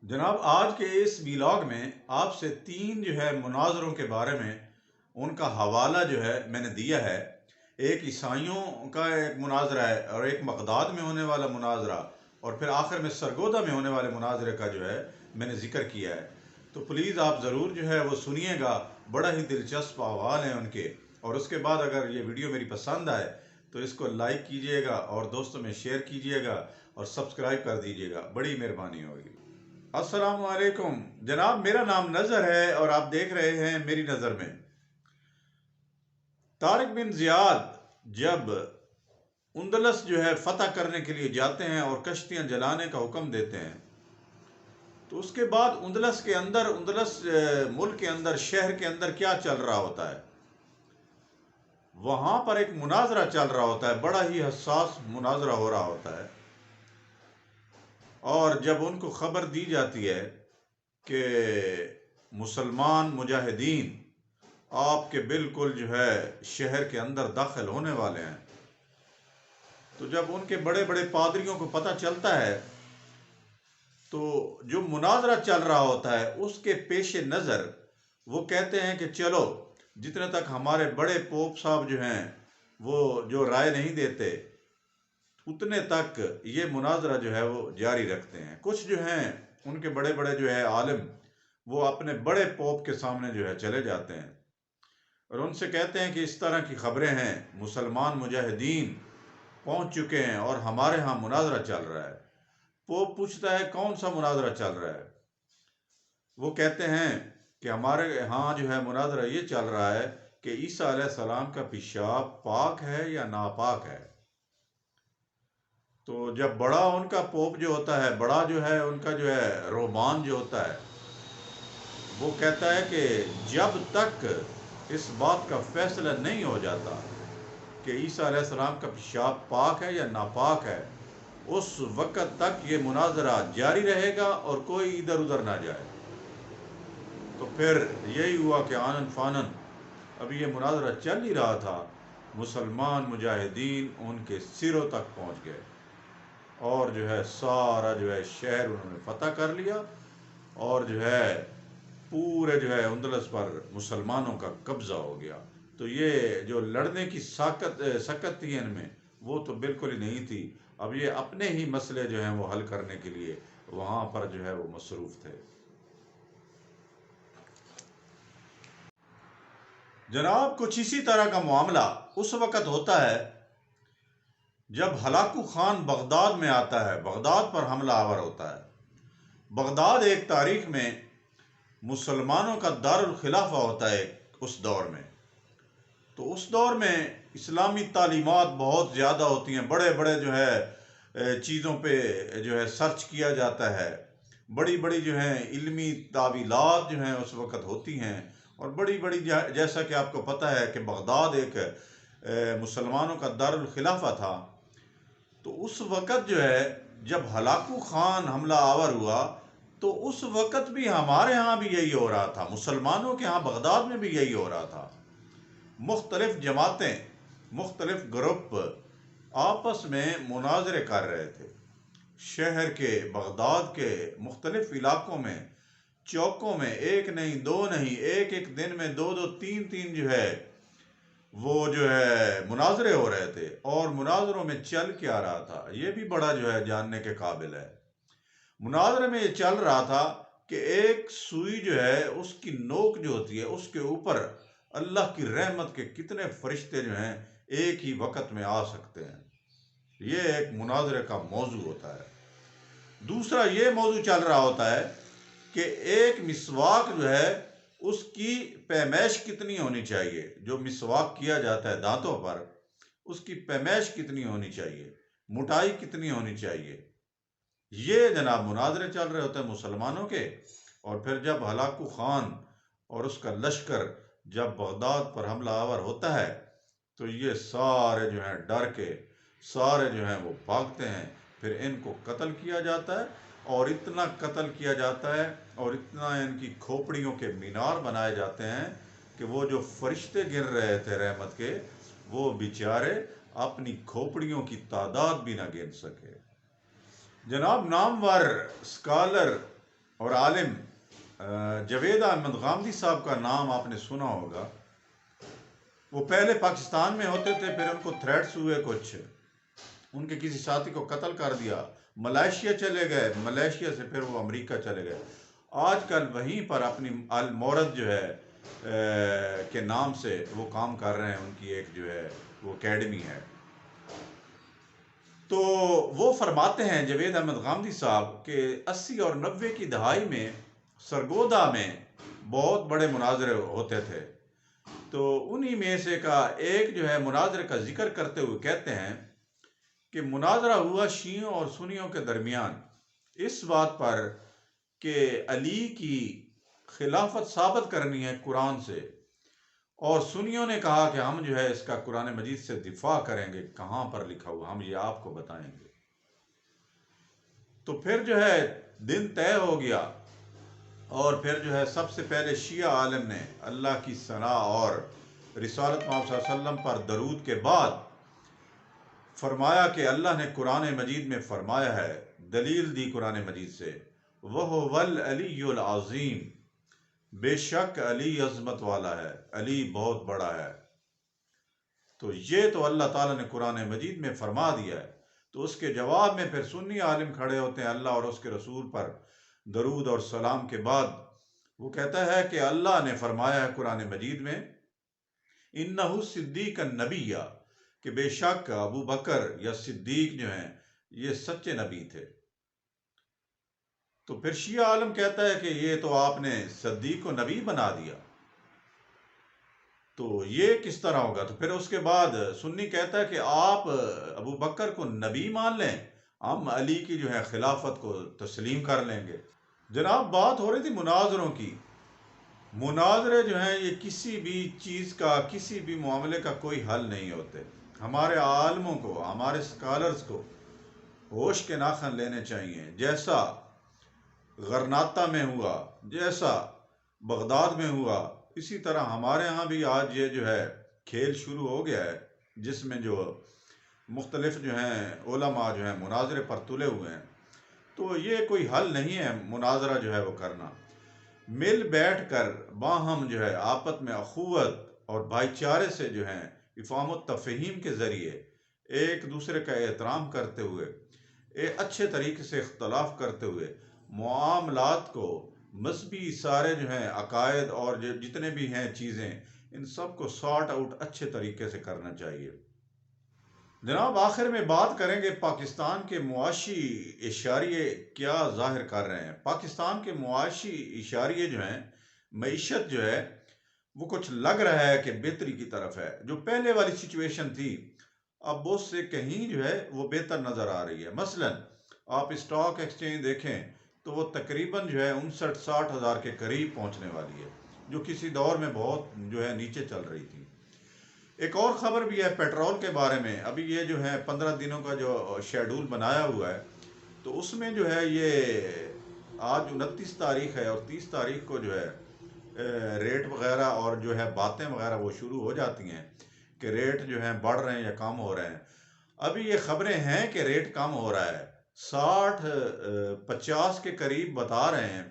جناب آج کے اس ویلاگ میں آپ سے تین مناظروں کے بارے میں ان کا حوالہ میں نے دیا ہے۔ ایک عیسائیوں کا ایک مناظرہ ہے، اور ایک بغداد میں ہونے والا مناظرہ، اور پھر آخر میں سرگودا میں ہونے والے مناظرے کا میں نے ذکر کیا ہے۔ تو پلیز آپ ضرور وہ سنیے گا، بڑا ہی دلچسپ احوال ہیں ان کے۔ اور اس کے بعد اگر یہ ویڈیو میری پسند آئے تو اس کو لائک کیجئے گا اور دوستوں میں شیئر کیجئے گا اور سبسکرائب کر دیجئے گا، بڑی مہربانی ہوگی۔ السلام علیکم جناب، میرا نام نظر ہے اور آپ دیکھ رہے ہیں میری نظر میں۔ طارق بن زیاد جب اندلس فتح کرنے کے لیے جاتے ہیں اور کشتیاں جلانے کا حکم دیتے ہیں، تو اس کے بعد اندلس ملک کے اندر، شہر کے اندر کیا چل رہا ہوتا ہے؟ وہاں پر ایک مناظرہ چل رہا ہوتا ہے، بڑا ہی حساس مناظرہ ہو رہا ہوتا ہے۔ اور جب ان کو خبر دی جاتی ہے کہ مسلمان مجاہدین آپ کے بالکل شہر کے اندر داخل ہونے والے ہیں، تو جب ان کے بڑے بڑے پادریوں کو پتہ چلتا ہے، تو جو مناظرہ چل رہا ہوتا ہے اس کے پیش نظر وہ کہتے ہیں کہ چلو جتنے تک ہمارے بڑے پوپ صاحب وہ جو رائے نہیں دیتے، اتنے تک یہ مناظرہ وہ جاری رکھتے ہیں۔ کچھ ان کے بڑے بڑے عالم وہ اپنے بڑے پوپ کے سامنے چلے جاتے ہیں اور ان سے کہتے ہیں کہ اس طرح کی خبریں ہیں، مسلمان مجاہدین پہنچ چکے ہیں اور ہمارے ہاں مناظرہ چل رہا ہے۔ پوپ پوچھتا ہے کون سا مناظرہ چل رہا ہے؟ وہ کہتے ہیں کہ ہمارے ہاں مناظرہ یہ چل رہا ہے کہ عیسیٰ علیہ السلام کا پیشاب پاک ہے یا ناپاک ہے۔ تو جب بڑا ان کا پوپ ہوتا ہے، بڑا ان کا رومان ہوتا ہے، وہ کہتا ہے کہ جب تک اس بات کا فیصلہ نہیں ہو جاتا کہ عیسیٰ علیہ السلام کا پیشاب پاک ہے یا ناپاک ہے، اس وقت تک یہ مناظرہ جاری رہے گا اور کوئی ادھر ادھر نہ جائے۔ تو پھر یہی ہوا کہ آنن فانن ابھی یہ مناظرہ چل ہی رہا تھا، مسلمان مجاہدین ان کے سروں تک پہنچ گئے اور سارا شہر انہوں نے فتح کر لیا، اور پورے اندلس پر مسلمانوں کا قبضہ ہو گیا۔ تو یہ جو لڑنے کی سکت تھی ان میں، وہ تو بالکل ہی نہیں تھی۔ اب یہ اپنے ہی مسئلے وہ حل کرنے کے لیے وہاں پر وہ مصروف تھے۔ جناب کچھ اسی طرح کا معاملہ اس وقت ہوتا ہے جب ہلاکو خان بغداد میں آتا ہے، بغداد پر حملہ آور ہوتا ہے۔ بغداد ایک تاریخ میں مسلمانوں کا دارالخلافہ ہوتا ہے اس دور میں۔ تو اس دور میں اسلامی تعلیمات بہت زیادہ ہوتی ہیں، بڑے بڑے چیزوں پہ سرچ کیا جاتا ہے، بڑی بڑی علمی تعویلات اس وقت ہوتی ہیں، اور بڑی بڑی جیسا کہ آپ کو پتہ ہے کہ بغداد ایک مسلمانوں کا دارالخلافہ تھا۔ تو اس وقت جب ہلاکو خان حملہ آور ہوا، تو اس وقت بھی ہمارے ہاں بھی یہی ہو رہا تھا، مسلمانوں کے ہاں بغداد میں بھی یہی ہو رہا تھا۔ مختلف جماعتیں، مختلف گروپ آپس میں مناظرے کر رہے تھے۔ شہر کے، بغداد کے مختلف علاقوں میں، چوکوں میں، ایک نہیں دو نہیں، ایک ایک دن میں دو دو تین تین وہ مناظرے ہو رہے تھے۔ اور مناظروں میں چل کیا رہا تھا یہ بھی بڑا جاننے کے قابل ہے۔ مناظرے میں یہ چل رہا تھا کہ ایک سوئی اس کی نوک ہوتی ہے، اس کے اوپر اللہ کی رحمت کے کتنے فرشتے ایک ہی وقت میں آ سکتے ہیں۔ یہ ایک مناظرے کا موضوع ہوتا ہے۔ دوسرا یہ موضوع چل رہا ہوتا ہے کہ ایک مسواک اس کی پیمائش کتنی ہونی چاہیے، جو مسواک کیا جاتا ہے دانتوں پر، اس کی پیمائش کتنی ہونی چاہیے، موٹائی کتنی ہونی چاہیے۔ یہ جناب مناظرے چل رہے ہوتے ہیں مسلمانوں کے۔ اور پھر جب ہلاکو خان اور اس کا لشکر جب بغداد پر حملہ آور ہوتا ہے، تو یہ سارے ڈر کے سارے وہ بھاگتے ہیں۔ پھر ان کو قتل کیا جاتا ہے، اور اتنا قتل کیا جاتا ہے اور اتنا ان کی کھوپڑیوں کے مینار بنائے جاتے ہیں کہ وہ جو فرشتے گر رہے تھے رحمت کے، وہ بیچارے اپنی کھوپڑیوں کی تعداد بھی نہ گن سکے۔ جناب نامور اسکالر اور عالم جاوید احمد غامدی صاحب کا نام آپ نے سنا ہوگا. وہ پہلے پاکستان میں ہوتے تھے، پھر ان کو تھریٹس ہوئے، کچھ ان کے کسی ساتھی کو قتل کر دیا، ملائیشیا چلے گئے، ملائیشیا سے پھر وہ امریکہ چلے گئے. آج کل وہیں پر اپنی المورد جو ہے کے نام سے وہ کام کر رہے ہیں. ان کی ایک جو ہے وہ اکیڈمی ہے. تو وہ فرماتے ہیں جاوید احمد غامدی صاحب کہ 80 اور 90 کی دہائی میں سرگودا میں بہت بڑے مناظرے ہوتے تھے. تو انہی میں سے کا ایک جو ہے مناظرے کا ذکر کرتے ہوئے کہتے ہیں کہ مناظرہ ہوا شیعوں اور سنیوں کے درمیان اس بات پر کہ علی کی خلافت ثابت کرنی ہے قرآن سے، اور سنیوں نے کہا کہ ہم جو ہے اس کا قرآن مجید سے دفاع کریں گے، کہاں پر لکھا ہوا ہم یہ آپ کو بتائیں گے. تو پھر جو ہے دن طے ہو گیا، اور پھر جو ہے سب سے پہلے شیعہ عالم نے اللہ کی ثنا اور رسالت محمد صلی اللہ علیہ وسلم پر درود کے بعد فرمایا کہ اللہ نے قرآن مجید میں فرمایا ہے، دلیل دی قرآن مجید سے، وَهُوَ الْعَلِيُّ الْعَظِيمُ، بے شک علی عظمت والا ہے، علی بہت بڑا ہے. تو یہ تو اللہ تعالیٰ نے قرآن مجید میں فرما دیا ہے. تو اس کے جواب میں پھر سنی عالم کھڑے ہوتے ہیں اللہ اور اس کے رسول پر درود اور سلام کے بعد. وہ کہتا ہے کہ اللہ نے فرمایا ہے قرآن مجید میں، اِنَّهُ صِدِّيقًا نَبِيًّا، کہ بے شک ابو بکر یا صدیق جو ہیں یہ سچے نبی تھے. تو پھر شیعہ عالم کہتا ہے کہ یہ تو آپ نے صدیق کو نبی بنا دیا، تو یہ کس طرح ہوگا؟ تو پھر اس کے بعد سنی کہتا ہے کہ آپ ابو بکر کو نبی مان لیں، ہم علی کی جو ہے خلافت کو تسلیم کر لیں گے. جناب بات ہو رہی تھی مناظروں کی. مناظرے جو ہیں یہ کسی بھی چیز کا، کسی بھی معاملے کا کوئی حل نہیں ہوتے. ہمارے عالموں کو، ہمارے سکالرز کو ہوش کے ناخن لینے چاہیے. جیسا غرناطہ میں ہوا، جیسا بغداد میں ہوا، اسی طرح ہمارے ہاں بھی آج یہ جو ہے کھیل شروع ہو گیا ہے، جس میں جو مختلف جو ہیں علماء جو ہیں مناظرے پر تلے ہوئے ہیں. تو یہ کوئی حل نہیں ہے مناظرہ جو ہے وہ کرنا. مل بیٹھ کر باہم جو ہے آپس میں اخوت اور بھائی چارے سے جو ہیں افہام و تفہیم کے ذریعے ایک دوسرے کا احترام کرتے ہوئے، ایک اچھے طریقے سے اختلاف کرتے ہوئے معاملات کو، مذہبی سارے جو ہیں عقائد اور جتنے بھی ہیں چیزیں، ان سب کو سارٹ آؤٹ اچھے طریقے سے کرنا چاہیے. جناب آخر میں بات کریں گے پاکستان کے معاشی اشاریے کیا ظاہر کر رہے ہیں. پاکستان کے معاشی اشاریے جو ہیں، معیشت جو ہے وہ کچھ لگ رہا ہے کہ بہتری کی طرف ہے. جو پہلے والی سچویشن تھی اب اس سے کہیں جو ہے وہ بہتر نظر آ رہی ہے. مثلا آپ اسٹاک ایکسچینج دیکھیں تو وہ تقریباً جو ہے 59-60 ہزار کے قریب پہنچنے والی ہے، جو کسی دور میں بہت جو ہے نیچے چل رہی تھی. ایک اور خبر بھی ہے پیٹرول کے بارے میں. ابھی یہ جو ہے 15 دنوں کا جو شیڈول بنایا ہوا ہے، تو اس میں جو ہے یہ آج 29 تاریخ ہے اور 30 تاریخ کو جو ہے ریٹ وغیرہ اور جو ہے باتیں وغیرہ وہ شروع ہو جاتی ہیں کہ ریٹ جو ہیں بڑھ رہے ہیں یا کم ہو رہے ہیں. ابھی یہ خبریں ہیں کہ ریٹ کم ہو رہا ہے، 60-50 کے قریب بتا رہے ہیں،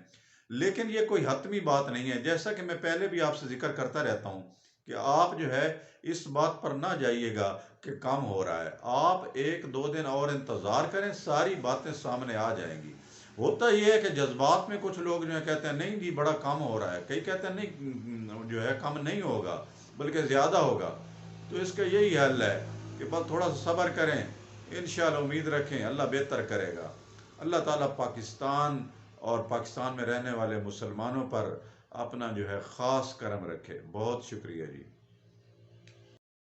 لیکن یہ کوئی حتمی بات نہیں ہے. جیسا کہ میں پہلے بھی آپ سے ذکر کرتا رہتا ہوں کہ آپ جو ہے اس بات پر نہ جائیے گا کہ کم ہو رہا ہے. آپ 1-2 دن اور انتظار کریں، ساری باتیں سامنے آ جائیں گی. ہوتا یہ ہے کہ جذبات میں کچھ لوگ جو ہے کہتے ہیں نہیں جی بڑا کم ہو رہا ہے، کئی کہتے ہیں نہیں جو ہے کم نہیں ہوگا بلکہ زیادہ ہوگا. تو اس کا یہی حل ہے کہ بس تھوڑا سا صبر کریں، انشاءاللہ امید رکھیں اللہ بہتر کرے گا. اللہ تعالیٰ پاکستان اور پاکستان میں رہنے والے مسلمانوں پر اپنا جو ہے خاص کرم رکھے. بہت شکریہ جی.